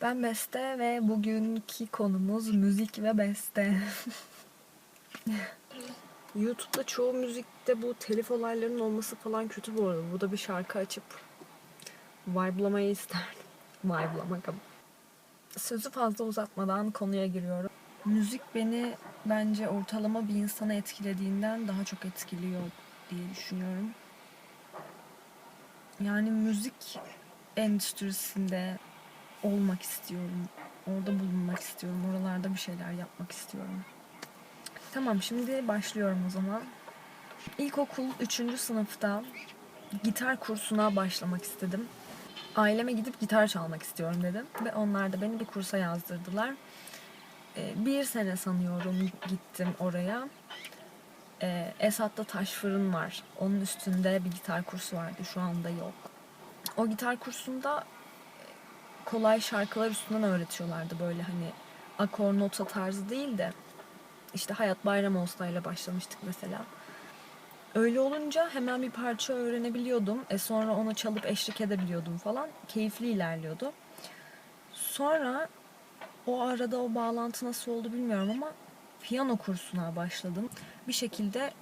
Ben Beste ve bugünkü konumuz müzik ve beste. YouTube'da çoğu müzikte bu telif olaylarının olması falan kötü bu arada. Burada bir şarkı açıp vibelamayı isterdim. Vibelamak ama. Sözü fazla uzatmadan konuya giriyorum. Müzik beni bence ortalama bir insanı etkilediğinden daha çok etkiliyor diye düşünüyorum. Yani müzik endüstrisinde olmak istiyorum. Orada bulunmak istiyorum. Oralarda bir şeyler yapmak istiyorum. Tamam, şimdi başlıyorum o zaman. İlkokul 3. sınıfta gitar kursuna başlamak istedim. Aileme gidip gitar çalmak istiyorum dedim. Ve onlar da beni bir kursa yazdırdılar. Bir sene sanıyorum gittim oraya. Esat'ta taş fırın var. Onun üstünde bir gitar kursu vardı. Şu anda yok. O gitar kursunda kolay şarkılar üstünden öğretiyorlardı. Böyle hani akor nota tarzı değil de işte Hayat Bayramoğlu'yla başlamıştık mesela. Öyle olunca hemen bir parça öğrenebiliyordum. Sonra onu çalıp eşlik edebiliyordum falan. Keyifli ilerliyordu. Sonra o arada o bağlantı nasıl oldu bilmiyorum ama piyano kursuna başladım. Bir şekilde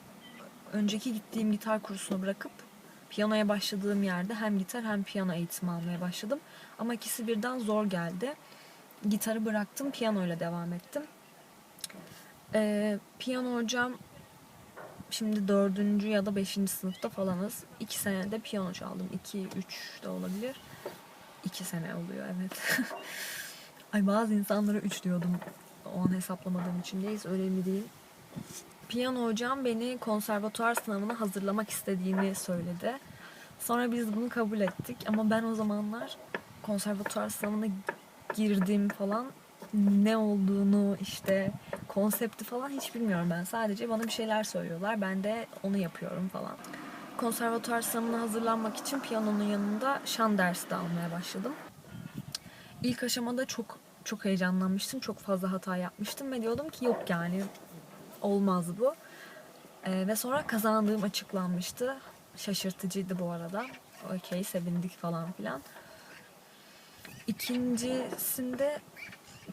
önceki gittiğim gitar kursunu bırakıp piyanoya başladığım yerde hem gitar hem piyano eğitimi almaya başladım. Ama ikisi birden zor geldi. Gitarı bıraktım, piyanoyla devam ettim. Piyano hocam şimdi 4. ya da 5. sınıfta falanız. 2 senede piyano çaldım. 2-3 de olabilir. 2 sene oluyor, evet. Ay, bazı insanlara 3 diyordum. O an hesaplamadığım için. Neyse, önemli değil. Piyano hocam beni konservatuar sınavına hazırlamak istediğini söyledi. Sonra biz bunu kabul ettik. Ama ben o zamanlar konservatuar sınavına girdim falan. Ne olduğunu, işte konsepti falan hiç bilmiyorum ben. Sadece bana bir şeyler söylüyorlar. Ben de onu yapıyorum falan. Konservatuar sınavına hazırlanmak için piyanonun yanında şan dersi de almaya başladım. İlk aşamada çok heyecanlanmıştım. Çok fazla hata yapmıştım ve diyordum ki yok, yani olmaz bu. Ve sonra kazandığım açıklanmıştı. Şaşırtıcıydı bu arada. Okey, sevindik falan filan. İkincisinde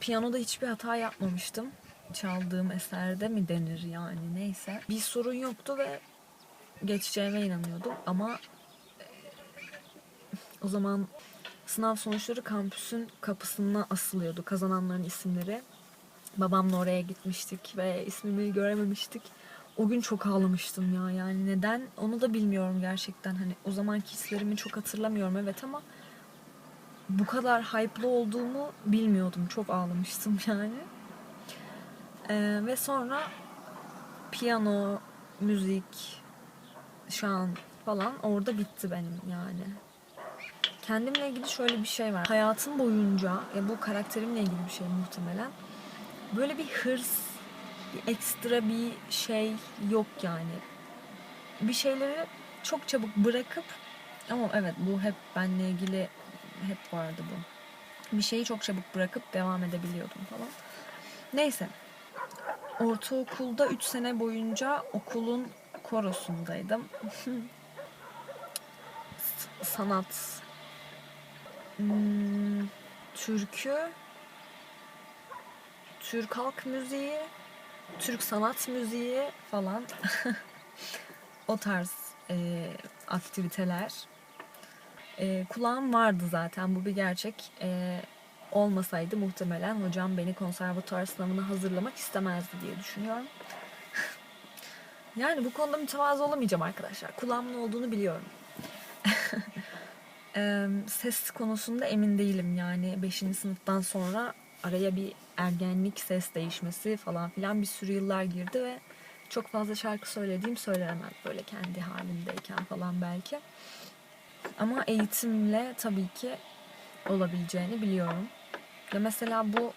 piyanoda hiçbir hata yapmamıştım. Çaldığım eserde mi denir yani, neyse. Bir sorun yoktu ve geçeceğime inanıyordum ama o zaman sınav sonuçları kampüsün kapısına asılıyordu, kazananların isimleri. Babamla oraya gitmiştik ve ismimi görememiştik. O gün çok ağlamıştım ya, yani neden onu da bilmiyorum gerçekten. Hani o zamanki hislerimi çok hatırlamıyorum, evet, ama bu kadar hype'lı olduğumu bilmiyordum. Çok ağlamıştım yani. Ve sonra piyano, müzik, şan falan orada bitti benim yani. Kendimle ilgili şöyle bir şey var. Hayatım boyunca, bu karakterimle ilgili bir şey muhtemelen, böyle bir hırs, bir ekstra bir şey yok yani. Bir şeyleri çok çabuk bırakıp, ama evet, bu hep benle ilgili hep vardı bu. Bir şeyi çok çabuk bırakıp devam edebiliyordum falan. Neyse. Ortaokulda 3 sene boyunca okulun korosundaydım. Sanat, türkü, Türk halk müziği, Türk sanat müziği falan. O tarz aktiviteler. Kulağım vardı zaten, bu bir gerçek. Olmasaydı muhtemelen hocam beni konservatuar sınavına hazırlamak istemezdi diye düşünüyorum. Yani bu konuda mütevazı olamayacağım arkadaşlar. Kulağımın olduğunu biliyorum. Ses konusunda emin değilim yani. 5. sınıftan sonra araya bir ergenlik, ses değişmesi falan filan bir sürü yıllar girdi ve çok fazla şarkı söylediğim söylenemez böyle kendi halimdeyken falan belki. Ama eğitimle tabii ki olabileceğini biliyorum. Ve mesela bu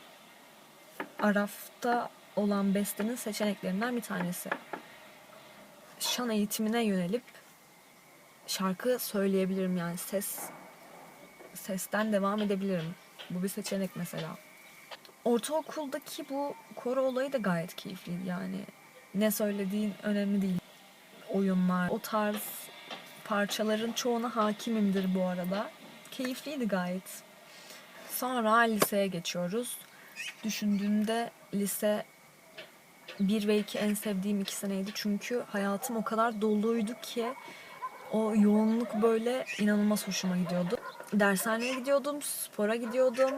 Araf'ta olan bestenin seçeneklerinden bir tanesi. Şan eğitimine yönelip şarkı söyleyebilirim yani, sesten devam edebilirim. Bu bir seçenek mesela. Ortaokuldaki bu koro olayı da gayet keyifliydi yani. Ne söylediğin önemli değil. Oyunlar, o tarz parçaların çoğuna hakimimdir bu arada. Keyifliydi gayet. Sonra liseye geçiyoruz. Düşündüğümde lise 1 ve 2 en sevdiğim 2 seneydi. Çünkü hayatım o kadar doluydu ki o yoğunluk böyle inanılmaz hoşuma gidiyordu. Dershaneye gidiyordum, spora gidiyordum,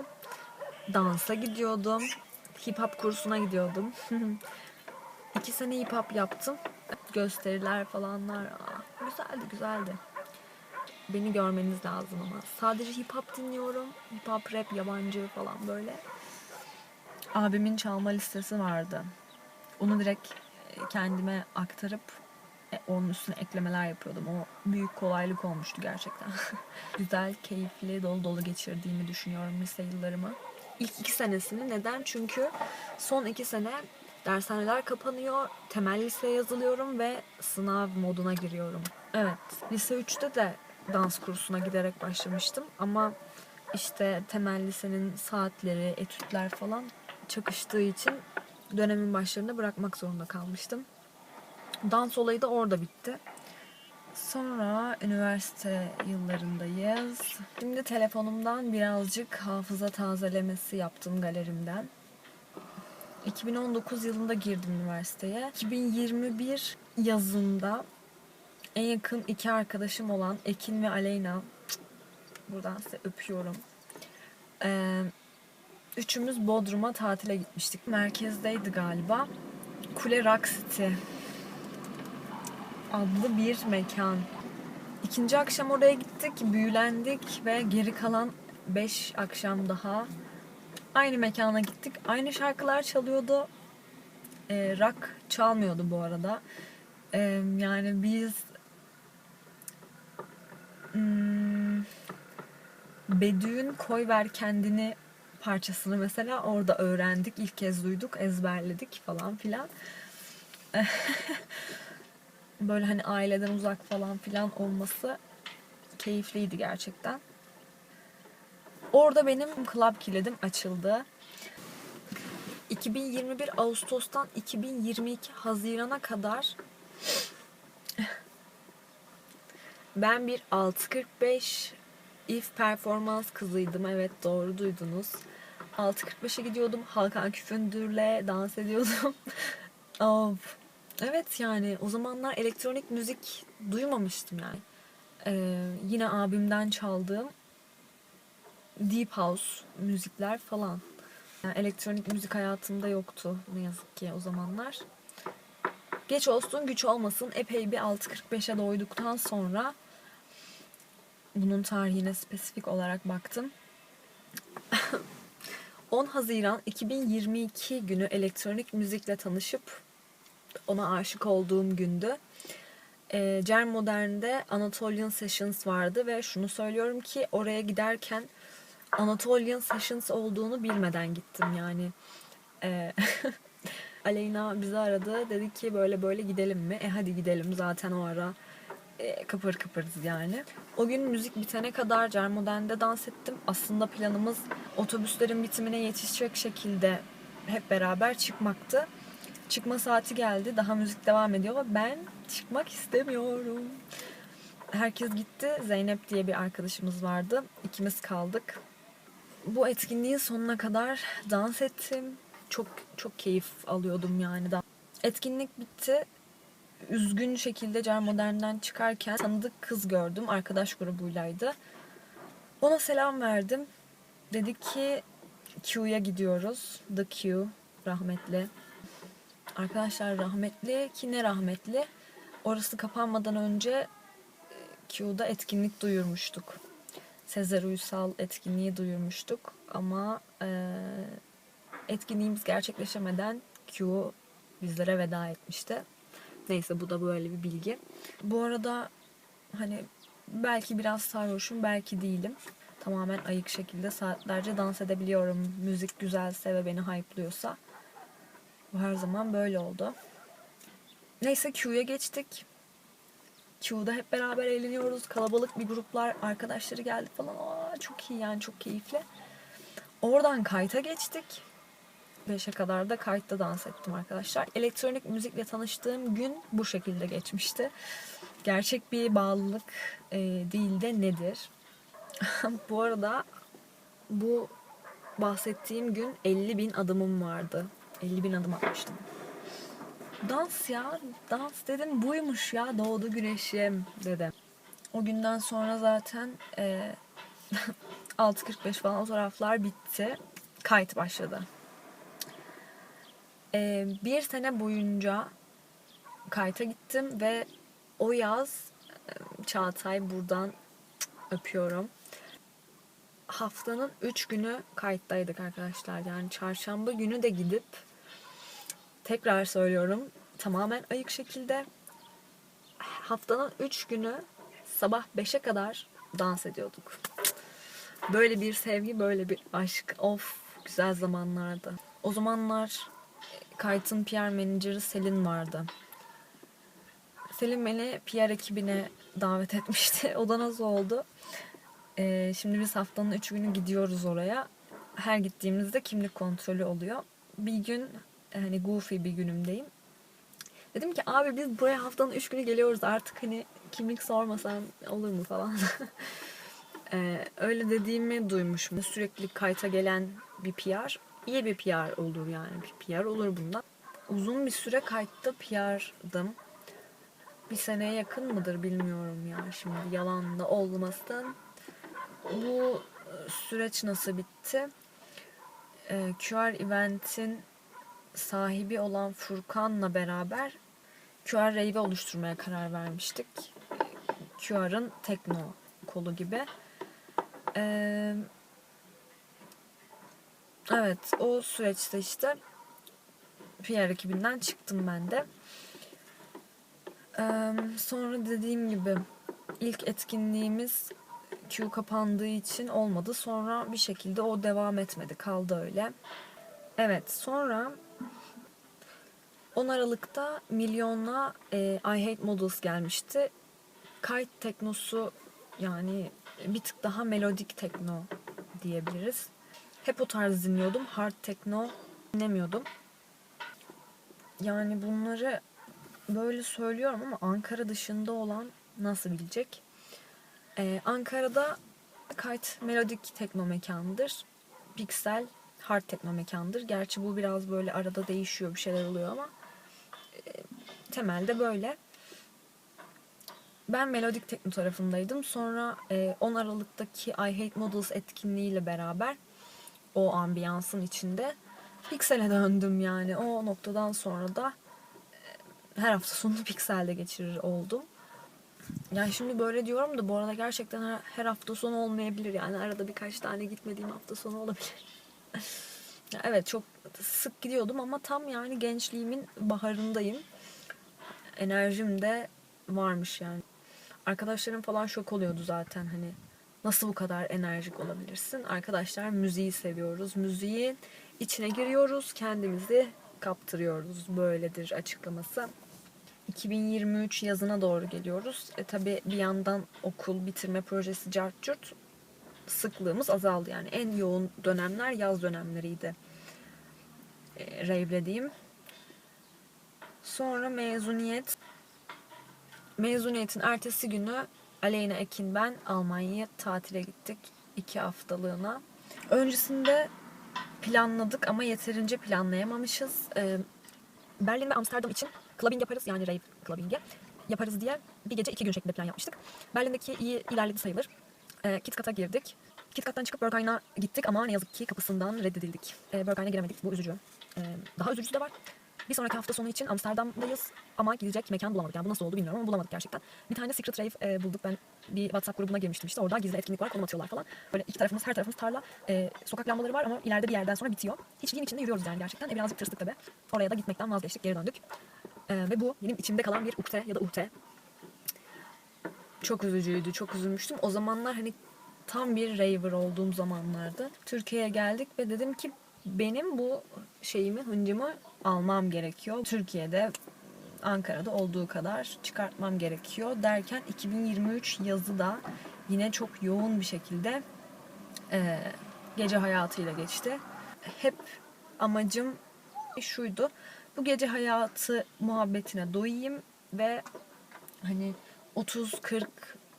dansa gidiyordum, hip hop kursuna gidiyordum. 2 sene hip hop yaptım. Gösteriler falanlar. Güzeldi, güzeldi. Beni görmeniz lazım ama. Sadece hip hop dinliyorum. Hip hop, rap, yabancı falan böyle. Abimin çalma listesi vardı. Onu direkt kendime aktarıp onun üstüne eklemeler yapıyordum. O büyük kolaylık olmuştu gerçekten. Güzel, keyifli, dolu dolu geçirdiğimi düşünüyorum lise yıllarımı. İlk 2 senesini neden? Çünkü son 2 sene dershaneler kapanıyor, temel liseye yazılıyorum ve sınav moduna giriyorum. Evet, lise 3'te de dans kursuna giderek başlamıştım ama işte temel lisenin saatleri, etütler falan çakıştığı için dönemin başlarında bırakmak zorunda kalmıştım. Dans olayı da orada bitti. Sonra üniversite yıllarındayız. Şimdi telefonumdan birazcık hafıza tazelemesi yaptım galerimden. 2019 yılında girdim üniversiteye. 2021 yazında en yakın 2 arkadaşım olan Ekin ve Aleyna, buradan size öpüyorum. Üçümüz Bodrum'a tatile gitmiştik. Merkezdeydi galiba. Kule Rock City adlı bir mekan. İkinci akşam oraya gittik, büyülendik ve geri kalan 5 akşam daha aynı mekana gittik. Aynı şarkılar çalıyordu. Rock çalmıyordu bu arada. Yani biz Bedü'nün Koyver Kendini parçasını mesela orada öğrendik. İlk kez duyduk, ezberledik falan filan. Böyle hani aileden uzak falan filan olması keyifliydi gerçekten. Orada benim club kilidim açıldı. 2021 Ağustos'tan 2022 Haziran'a kadar ben bir 6.45 if performans kızıydım. Evet, doğru duydunuz. 6.45'e gidiyordum. Hakan Küfündür'le dans ediyordum. Of. Evet, yani o zamanlar elektronik müzik duymamıştım yani. Yine abimden çaldığım Deep House müzikler falan. Yani elektronik müzik hayatımda yoktu ne yazık ki o zamanlar. Geç olsun güç olmasın epey bir 6.45'e doyduktan sonra bunun tarihine spesifik olarak baktım. 10 Haziran 2022 günü elektronik müzikle tanışıp ona aşık olduğum gündü. Cer Modern'de Anatolian Sessions vardı ve şunu söylüyorum ki oraya giderken Anatolian Sessions olduğunu bilmeden gittim yani. Aleyna bizi aradı. Dedi ki böyle böyle gidelim mi? Hadi gidelim, zaten o ara kıpır kıpırız yani. O gün müzik bitene kadar Cer Modern'de dans ettim. Aslında planımız otobüslerin bitimine yetişecek şekilde hep beraber çıkmaktı. Çıkma saati geldi. Daha müzik devam ediyor ve ben çıkmak istemiyorum. Herkes gitti. Zeynep diye bir arkadaşımız vardı. İkimiz kaldık. Bu etkinliğin sonuna kadar dans ettim. Çok çok keyif alıyordum yani. Etkinlik bitti. Üzgün şekilde Cer Modern'den çıkarken tanıdık kız gördüm. Arkadaş grubuylaydı. Ona selam verdim. Dedi ki Q'ya gidiyoruz. The Q rahmetli. Arkadaşlar rahmetli ki ne rahmetli. Orası kapanmadan önce Q'da etkinlik duyurmuştuk. Sezer Uysal etkinliği duyurmuştuk. Ama etkinliğimiz gerçekleşemeden Q bizlere veda etmişti. Neyse, bu da böyle bir bilgi. Bu arada hani belki biraz sarhoşum, belki değilim. Tamamen ayık şekilde saatlerce dans edebiliyorum. Müzik güzelse ve beni hype'lıyorsa. Bu her zaman böyle oldu. Neyse, Q'ya geçtik. Q'da hep beraber eğleniyoruz. Kalabalık bir gruplar, arkadaşları geldi falan. Çok iyi yani, çok keyifli. Oradan kayta geçtik. 5'e kadar da kayıtta dans ettim arkadaşlar. Elektronik müzikle tanıştığım gün bu şekilde geçmişti. Gerçek bir bağlılık değil de nedir? Bu arada bu bahsettiğim gün 50.000 adımım vardı. 50.000 adım atmıştım. Dans ya, dans dedim, buymuş ya, doğdu güneşim dedim. O günden sonra zaten 6.45 falan o taraflar bitti. Kayıt başladı. Bir sene boyunca kayıta gittim ve o yaz Çağatay, buradan öpüyorum. Haftanın 3 günü kayıttaydık arkadaşlar. Yani çarşamba günü de gidip, tekrar söylüyorum, tamamen ayık şekilde haftanın 3 günü sabah 5'e kadar dans ediyorduk. Böyle bir sevgi, böyle bir aşk. Of, güzel zamanlardı. O zamanlar Kayıt'ın PR menajeri Selin vardı. Selin beni PR ekibine davet etmişti. O da nasıl oldu? Şimdi biz haftanın 3 günü gidiyoruz oraya. Her gittiğimizde kimlik kontrolü oluyor. Bir gün hani goofy bir günümdeyim. Dedim ki abi biz buraya haftanın 3 günü geliyoruz, artık hani kimlik sormasan olur mu falan. Öyle dediğimi duymuşum. Sürekli kayıta gelen bir PR iyi bir PR olur yani. Bir PR olur bundan. Uzun bir süre kayıtta PR'dım. Bir seneye yakın mıdır bilmiyorum ya, şimdi yalan da olmasın. Bu süreç nasıl bitti? QR Event'in sahibi olan Furkan'la beraber QR Rave'i oluşturmaya karar vermiştik. QR'ın tekno kolu gibi. Evet, o süreçte işte PR ekibinden çıktım ben de. Sonra dediğim gibi ilk etkinliğimiz Q kapandığı için olmadı. Sonra bir şekilde o devam etmedi. Kaldı öyle. Evet, sonra 10 Aralık'ta Milyon'la I Hate Models gelmişti. Kite teknosu, yani bir tık daha melodik tekno diyebiliriz. Hep o tarz dinliyordum. Hard tekno dinlemiyordum. Yani bunları böyle söylüyorum ama Ankara dışında olan nasıl bilecek? Ankara'da Kite melodik tekno mekanıdır. Pixel hard tekno mekanıdır. Gerçi bu biraz böyle arada değişiyor, bir şeyler oluyor ama temelde böyle. Ben melodik tekno tarafındaydım. Sonra 10 Aralık'taki I Hate Models etkinliğiyle beraber o ambiyansın içinde Pixel'e döndüm yani. O noktadan sonra da her hafta sonunu Pixel'de geçirir oldum. Yani şimdi böyle diyorum da bu arada gerçekten her hafta sonu olmayabilir. Yani arada birkaç tane gitmediğim hafta sonu olabilir. Evet, çok sık gidiyordum ama tam yani gençliğimin baharındayım. Enerjim de varmış yani. Arkadaşlarım falan şok oluyordu zaten, hani nasıl bu kadar enerjik olabilirsin? Arkadaşlar, müziği seviyoruz. Müziğin içine giriyoruz, kendimizi kaptırıyoruz. Böyledir açıklaması. 2023 yazına doğru geliyoruz. Tabii bir yandan okul bitirme projesi cart curt, sıklığımız azaldı. Yani en yoğun dönemler yaz dönemleriydi. Rave'lediğim. Sonra mezuniyet. Mezuniyetin ertesi günü Aleyna Ekin, ben Almanya'ya tatile gittik. 2 haftalığına. Öncesinde planladık ama yeterince planlayamamışız. Berlin ve Amsterdam için clubbing yaparız, yani rave clubbing'i yaparız diye bir gece 2 gün şeklinde plan yapmıştık. Berlin'deki iyi ilerledi sayılır. KitKat'a girdik. KitKat'tan çıkıp Berghain'a gittik ama ne yazık ki kapısından reddedildik. Berghain'e giremedik. Bu üzücü. Daha üzücüsü de var. Bir sonraki hafta sonu için Amsterdam'dayız ama gidecek mekan bulamadık. Yani bu nasıl oldu bilmiyorum ama bulamadık gerçekten. Bir tane Secret Rave bulduk. Ben bir WhatsApp grubuna girmiştim işte. Orada gizli etkinlik var, konum atıyorlar falan. Böyle iki tarafımız, her tarafımız tarla. Sokak lambaları var ama ileride bir yerden sonra bitiyor. Hiçliğin içinde yürüyoruz yani gerçekten. Birazcık tırstık tabii. Oraya da gitmekten vazgeçtik, geri döndük. Ve bu benim içimde kalan bir ukde ya da uhte. Çok üzücüydü, çok üzülmüştüm. O zamanlar hani tam bir raver olduğum zamanlardı. Türkiye'ye geldik ve dedim ki benim bu şeyimi, hıncımı almam gerekiyor. Türkiye'de, Ankara'da olduğu kadar çıkartmam gerekiyor derken 2023 yazı da yine çok yoğun bir şekilde gece hayatıyla geçti. Hep amacım şuydu: bu gece hayatı muhabbetine doyayım ve hani 30-40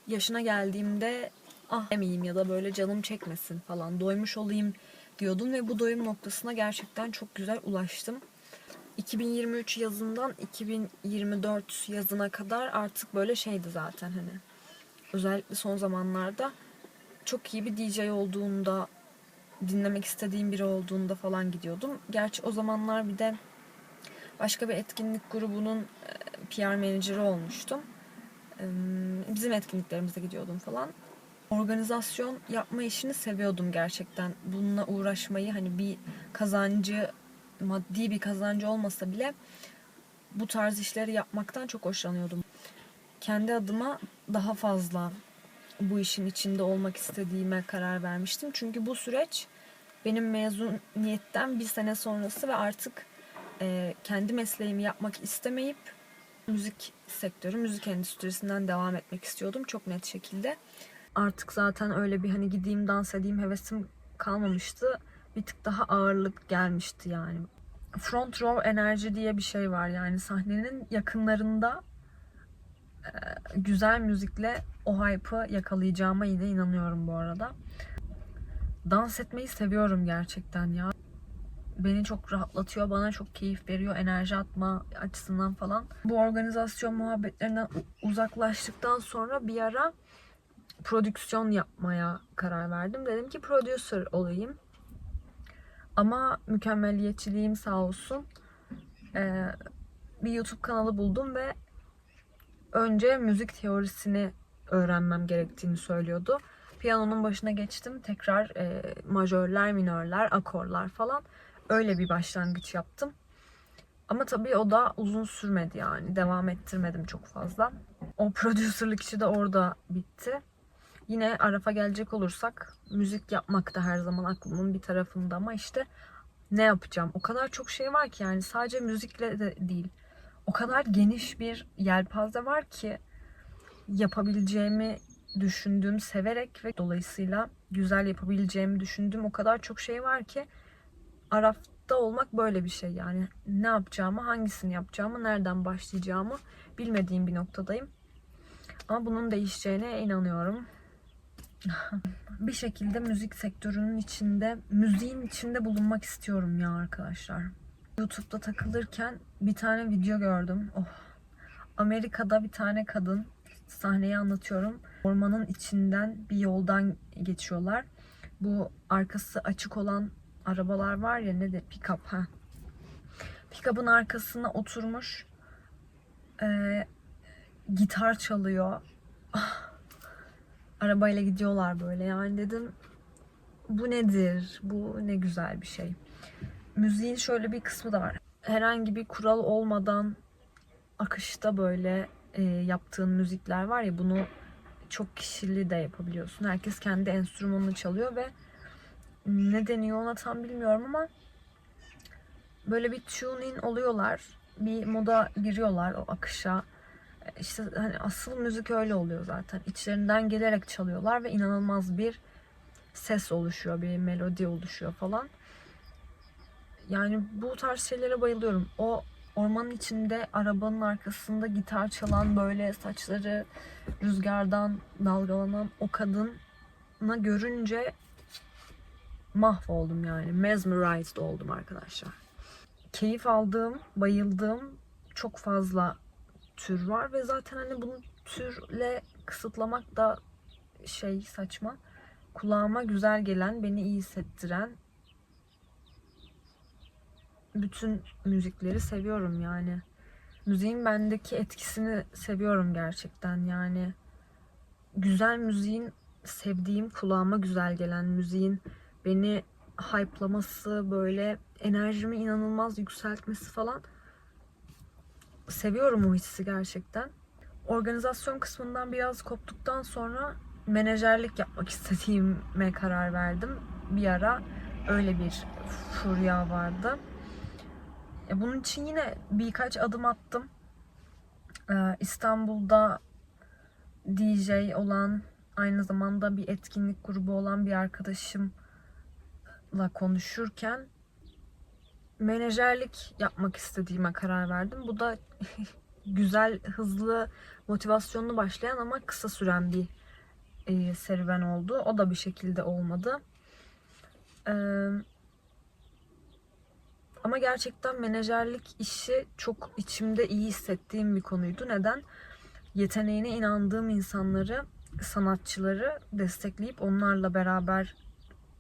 yaşına geldiğimde ah demeyeyim ya da böyle canım çekmesin falan, doymuş olayım diyordum ve bu doyum noktasına gerçekten çok güzel ulaştım. 2023 yazından 2024 yazına kadar artık böyle şeydi zaten hani. Özellikle son zamanlarda çok iyi bir DJ olduğunda, dinlemek istediğim biri olduğunda falan gidiyordum. Gerçi o zamanlar bir de başka bir etkinlik grubunun PR menajeri olmuştum. Bizim etkinliklerimize gidiyordum falan. Organizasyon yapma işini seviyordum gerçekten. Bununla uğraşmayı, hani bir kazancı, maddi bir kazancı olmasa bile bu tarz işleri yapmaktan çok hoşlanıyordum. Kendi adıma daha fazla bu işin içinde olmak istediğime karar vermiştim. Çünkü bu süreç benim mezuniyetten bir sene sonrası ve artık kendi mesleğimi yapmak istemeyip müzik sektörü, müzik endüstrisinden devam etmek istiyordum çok net şekilde. Artık zaten öyle bir hani gideyim dans edeyim hevesim kalmamıştı. Bir tık daha ağırlık gelmişti yani. Front row enerji diye bir şey var, yani sahnenin yakınlarında güzel müzikle o hype'ı yakalayacağıma yine inanıyorum bu arada. Dans etmeyi seviyorum gerçekten ya. Beni çok rahatlatıyor, bana çok keyif veriyor enerji atma açısından falan. Bu organizasyon muhabbetlerinden uzaklaştıktan sonra bir ara prodüksiyon yapmaya karar verdim. Dedim ki producer olayım. Ama mükemmeliyetçiliğim sağ olsun. Bir YouTube kanalı buldum ve önce müzik teorisini öğrenmem gerektiğini söylüyordu. Piyanonun başına geçtim. Tekrar majörler, minörler, akorlar falan. Öyle bir başlangıç yaptım. Ama tabii o da uzun sürmedi yani. Devam ettirmedim çok fazla. O prodüserlik işi de orada bitti. Yine Araf'a gelecek olursak müzik yapmak da her zaman aklımın bir tarafında ama işte ne yapacağım? O kadar çok şey var ki yani sadece müzikle de değil. O kadar geniş bir yelpaze var ki yapabileceğimi düşündüğüm, severek ve dolayısıyla güzel yapabileceğimi düşündüğüm o kadar çok şey var ki Araf'ta olmak böyle bir şey yani. Ne yapacağımı, hangisini yapacağımı, nereden başlayacağımı bilmediğim bir noktadayım. Ama bunun değişeceğine inanıyorum. Bir şekilde müzik sektörünün içinde, müziğin içinde bulunmak istiyorum ya arkadaşlar. YouTube'da takılırken bir tane video gördüm. Oh. Amerika'da bir tane kadın, sahneyi anlatıyorum. Ormanın içinden bir yoldan geçiyorlar. Bu arkası açık olan arabalar var ya, ne de pick-up ha. Pick-up'ın arkasına oturmuş. Gitar çalıyor. Ah. Arabayla gidiyorlar böyle. Yani dedim bu nedir? Bu ne güzel bir şey. Müziğin şöyle bir kısmı da var. Herhangi bir kural olmadan akışta böyle yaptığın müzikler var ya, bunu çok kişili de yapabiliyorsun. Herkes kendi enstrümanını çalıyor ve ne deniyor ona tam bilmiyorum ama böyle bir tune in oluyorlar. Bir moda giriyorlar o akışa. İşte hani asıl müzik öyle oluyor zaten. İçlerinden gelerek çalıyorlar ve inanılmaz bir ses oluşuyor, bir melodi oluşuyor falan. Yani bu tarz şeylere bayılıyorum. O ormanın içinde arabanın arkasında gitar çalan, böyle saçları rüzgardan dalgalanan o kadını görünce mahvoldum yani. Mesmerized oldum arkadaşlar. Keyif aldığım, bayıldığım çok fazla tür var ve zaten hani bunu türle kısıtlamak da saçma. Kulağıma güzel gelen, beni iyi hissettiren bütün müzikleri seviyorum yani. Müziğin bendeki etkisini seviyorum gerçekten yani. Güzel müziğin, sevdiğim, kulağıma güzel gelen müziğin beni hype'laması, böyle enerjimi inanılmaz yükseltmesi falan. Seviyorum o hissi gerçekten. Organizasyon kısmından biraz koptuktan sonra menajerlik yapmak istediğime karar verdim. Bir ara öyle bir furya vardı. Bunun için yine birkaç adım attım. İstanbul'da DJ olan, aynı zamanda bir etkinlik grubu olan bir arkadaşımla konuşurken menajerlik yapmak istediğime karar verdim. Bu da güzel, hızlı, motivasyonlu başlayan ama kısa süren bir serüven oldu. O da bir şekilde olmadı. Ama gerçekten menajerlik işi çok içimde iyi hissettiğim bir konuydu. Neden? Yeteneğine inandığım insanları, sanatçıları destekleyip onlarla beraber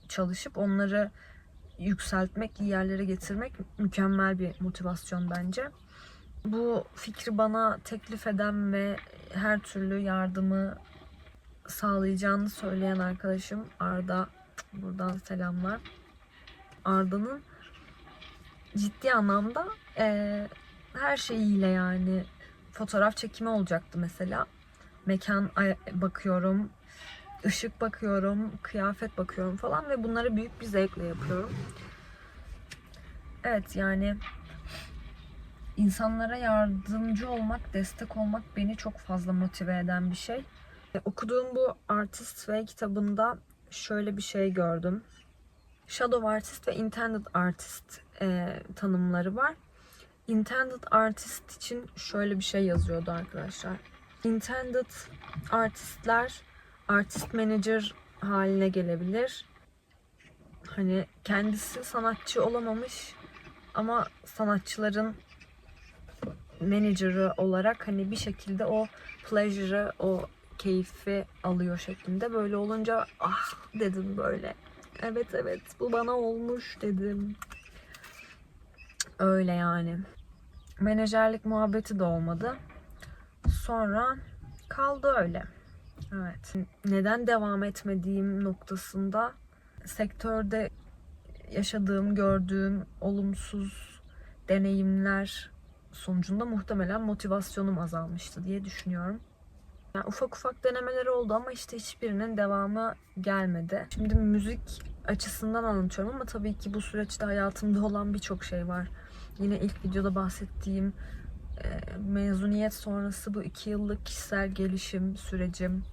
çalışıp onları yükseltmek, iyi yerlere getirmek mükemmel bir motivasyon bence. Bu fikri bana teklif eden ve her türlü yardımı sağlayacağını söyleyen arkadaşım Arda. Buradan selamlar. Arda'nın ciddi anlamda her şeyiyle, yani fotoğraf çekimi olacaktı mesela. Mekan bakıyorum, ışık bakıyorum, kıyafet bakıyorum falan ve bunları büyük bir zevkle yapıyorum. Evet, yani insanlara yardımcı olmak, destek olmak beni çok fazla motive eden bir şey. Okuduğum bu Artist Way kitabında şöyle bir şey gördüm. Shadow Artist ve Intended Artist tanımları var. Intended Artist için şöyle bir şey yazıyordu arkadaşlar. Intended Artistler Artist Manager haline gelebilir. Hani kendisi sanatçı olamamış ama sanatçıların menajerı olarak hani bir şekilde o pleasure'ı, o keyfi alıyor şeklinde. Böyle olunca ah dedim böyle. Evet evet, bu bana olmuş dedim. Öyle yani. Menajerlik muhabbeti de olmadı. Sonra kaldı öyle. Evet. Neden devam etmediğim noktasında sektörde yaşadığım, gördüğüm olumsuz deneyimler sonucunda muhtemelen motivasyonum azalmıştı diye düşünüyorum. Yani ufak ufak denemeler oldu ama işte hiçbirinin devamı gelmedi. Şimdi müzik açısından anlatıyorum ama tabii ki bu süreçte hayatımda olan birçok şey var. Yine ilk videoda bahsettiğim mezuniyet sonrası bu 2 yıllık kişisel gelişim sürecim,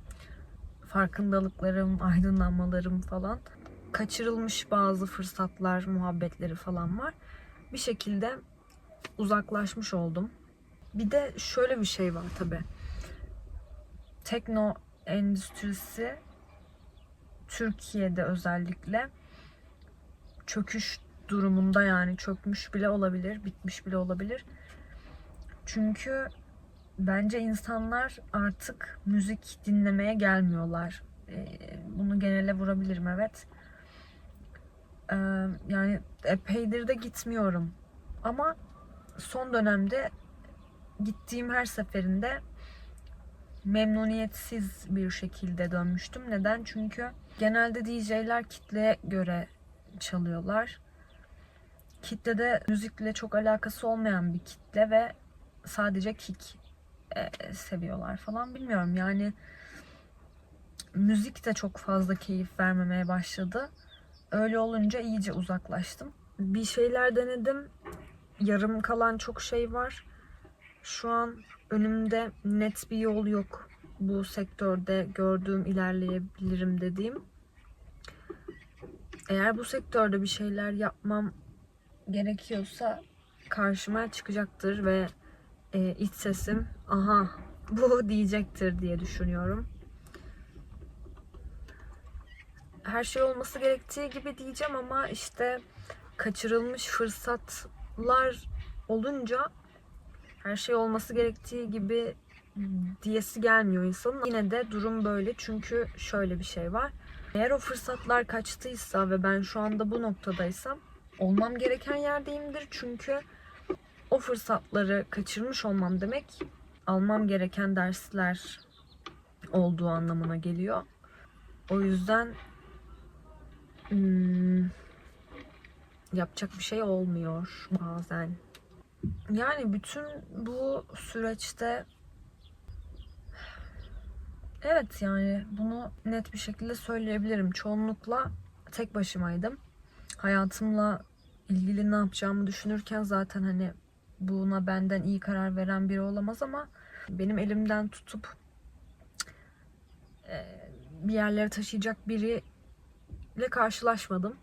farkındalıklarım, aydınlanmalarım falan. Kaçırılmış bazı fırsatlar, muhabbetleri falan var. Bir şekilde uzaklaşmış oldum. Bir de şöyle bir şey var tabii. Tekno endüstrisi Türkiye'de özellikle çöküş durumunda, yani çökmüş bile olabilir, bitmiş bile olabilir. Çünkü bence insanlar artık müzik dinlemeye gelmiyorlar. Bunu genele vurabilirim, evet. Yani epeydir de gitmiyorum. Ama son dönemde gittiğim her seferinde memnuniyetsiz bir şekilde dönmüştüm. Neden? Çünkü genelde DJ'ler kitleye göre çalıyorlar. Kitlede müzikle çok alakası olmayan bir kitle ve sadece kick seviyorlar falan, bilmiyorum. Yani müzik de çok fazla keyif vermemeye başladı. Öyle olunca iyice uzaklaştım. Bir şeyler denedim. Yarım kalan çok şey var. Şu an önümde net bir yol yok. Bu sektörde gördüğüm, ilerleyebilirim dediğim. Eğer bu sektörde bir şeyler yapmam gerekiyorsa karşıma çıkacaktır ve iç sesim aha bu diyecektir diye düşünüyorum. Her şey olması gerektiği gibi diyeceğim ama işte kaçırılmış fırsatlar olunca her şey olması gerektiği gibi diyesi gelmiyor insanın. Yine de durum böyle, çünkü şöyle bir şey var. Eğer o fırsatlar kaçtıysa ve ben şu anda bu noktadaysam olmam gereken yerdeyimdir. Çünkü o fırsatları kaçırmış olmam demek almam gereken dersler olduğu anlamına geliyor. O yüzden yapacak bir şey olmuyor bazen. Yani bütün bu süreçte evet, yani bunu net bir şekilde söyleyebilirim. Çoğunlukla tek başımaydım. Hayatımla ilgili ne yapacağımı düşünürken zaten hani buna benden iyi karar veren biri olamaz ama benim elimden tutup bir yerlere taşıyacak biriyle karşılaşmadım.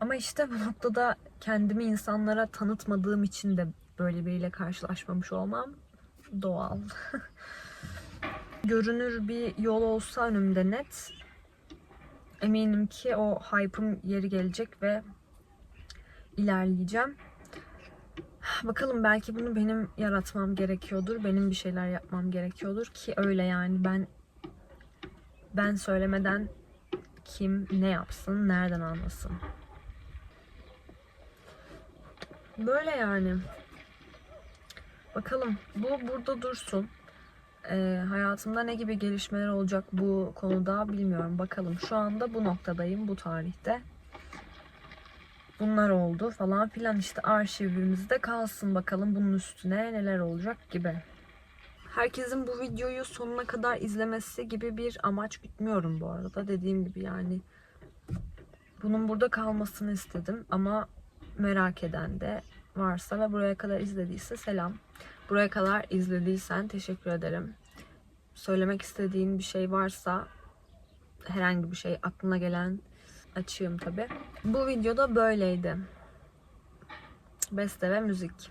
Ama işte bu noktada kendimi insanlara tanıtmadığım için de böyle biriyle karşılaşmamış olmam doğal. Görünür bir yol olsa önümde net, eminim ki o hype'ım yeri gelecek ve ilerleyeceğim. Bakalım, belki bunu benim yaratmam gerekiyordur. Benim bir şeyler yapmam gerekiyordur ki öyle yani ben söylemeden kim ne yapsın, nereden anlasın? Böyle yani. Bakalım, bu burada dursun. Hayatımda ne gibi gelişmeler olacak bu konuda bilmiyorum. Bakalım, şu anda bu noktadayım, bu tarihte. Bunlar oldu falan filan, işte arşivimizde kalsın, bakalım bunun üstüne neler olacak gibi. Herkesin bu videoyu sonuna kadar izlemesi gibi bir amaç gütmüyorum bu arada. Dediğim gibi yani bunun burada kalmasını istedim ama merak eden de varsa ve buraya kadar izlediyse selam. Buraya kadar izlediysen teşekkür ederim. Söylemek istediğin bir şey varsa, herhangi bir şey aklına gelen, açığım tabi. Bu videoda böyleydi. Beste ve müzik.